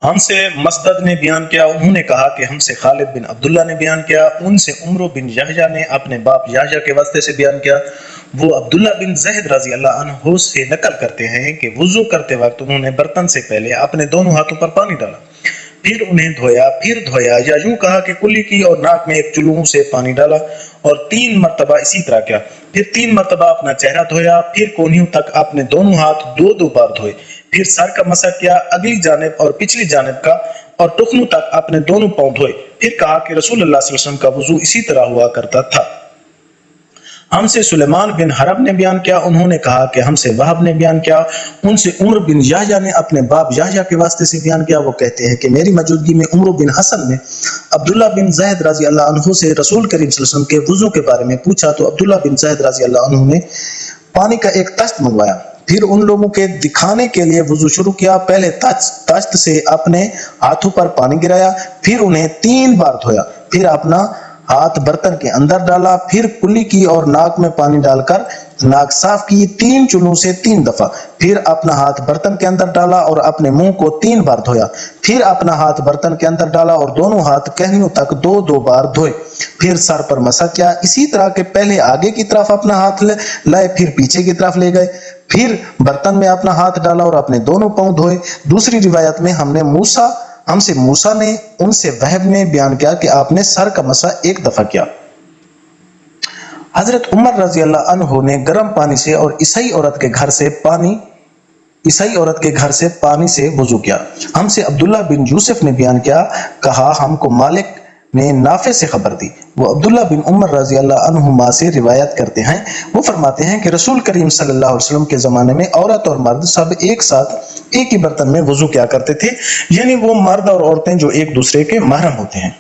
ہم سے مسدد نے بیان کیا، انہوں نے کہا کہ ہم سے خالد بن عبداللہ نے بیان کیا، ان سے عمر بن یحییٰ نے اپنے باپ یحییٰ کے واسطے سے بیان کیا، وہ عبداللہ بن زید رضی اللہ عنہ سے نقل کرتے ہیں کہ وضو کرتے وقت انہوں نے برتن سے پہلے اپنے دونوں ہاتھوں پر پانی ڈالا، پھر انہیں دھویا، پھر دھویا، یا یوں کہا کہ کلی کی اور ناک میں ایک چلو سے پانی ڈالا اور 3 مرتبہ اسی طرح کیا، پھر 3 مرتبہ اپنا چہرہ دھویا، پھر کونیوں تک اپنے دونوں ہاتھ 2 بار دھوئے، پھر سر کا مسح کیا، اگلی جانب اور پچھلی جانب کا، اور ٹخنوں تک اپنے دونوں پاؤں دھوئے، پھر کہا کہ رسول اللہ صلی اللہ علیہ وسلم کا وضو اسی طرح ہوا کرتا تھا۔ ہم سے سلیمان بن حرب نے بیان کیا، انہوں نے کہا کہ ہم سے وہب نے بیان کیا، ان سے عمر بن یحییٰ نے اپنے باپ یحییٰ کے واسطے سے بیان کیا، وہ کہتے ہیں کہ میری موجودگی میں عمر بن حسن نے عبداللہ بن زید رضی اللہ عنہ سے رسول کریم صلی اللہ علیہ وسلم کے وضو کے بارے میں پوچھا، تو عبداللہ بن زید رضی اللہ عنہ نے پانی کا ایک تشت منگوایا، پھر ان لوگوں کے دکھانے کے لیے وضو شروع کیا، پہلے تشت سے اپنے ہاتھوں پر پانی گرایا، پھر انہیں 3 بار دھویا، پھر اپنا ہاتھ برتن کے اندر ڈالا، پھر کلی کی اور ناک میں پانی ڈال کر ناک صاف کی 3 چلوں سے 3 دفعہ، پھر اپنا ہاتھ برتن کے اندر ڈالا اور اپنے منہ کو 3 بار دھویا، پھر اپنا ہاتھ برتن کے اندر ڈالا اور دونوں ہاتھ کہنیوں تک 2 بار دھوئے، پھر سر پر مسح کیا، اسی طرح کہ پہلے آگے کی طرف اپنا ہاتھ لائے، پھر پیچھے کی طرف لے گئے، پھر برتن میں اپنا ہاتھ ڈالا اور اپنے دونوں پاؤں دھوئے۔ دوسری روایت میں ہم سے موسیٰ نے، ان سے وہب نے بیان کیا کہ آپ نے سر کا مسح 1 دفعہ کیا۔ حضرت عمر رضی اللہ عنہ نے گرم پانی سے اور عیسائی عورت کے گھر سے پانی سے وضو کیا۔ ہم سے عبداللہ بن یوسف نے بیان کیا، کہا ہم کو مالک نے نافع سے خبر دی، وہ عبداللہ بن عمر رضی اللہ عنہما سے روایت کرتے ہیں، وہ فرماتے ہیں کہ رسول کریم صلی اللہ علیہ وسلم کے زمانے میں عورت اور مرد سب ایک ساتھ ایک ہی برتن میں وضو کیا کرتے تھے، یعنی وہ مرد اور عورتیں جو ایک دوسرے کے محرم ہوتے ہیں۔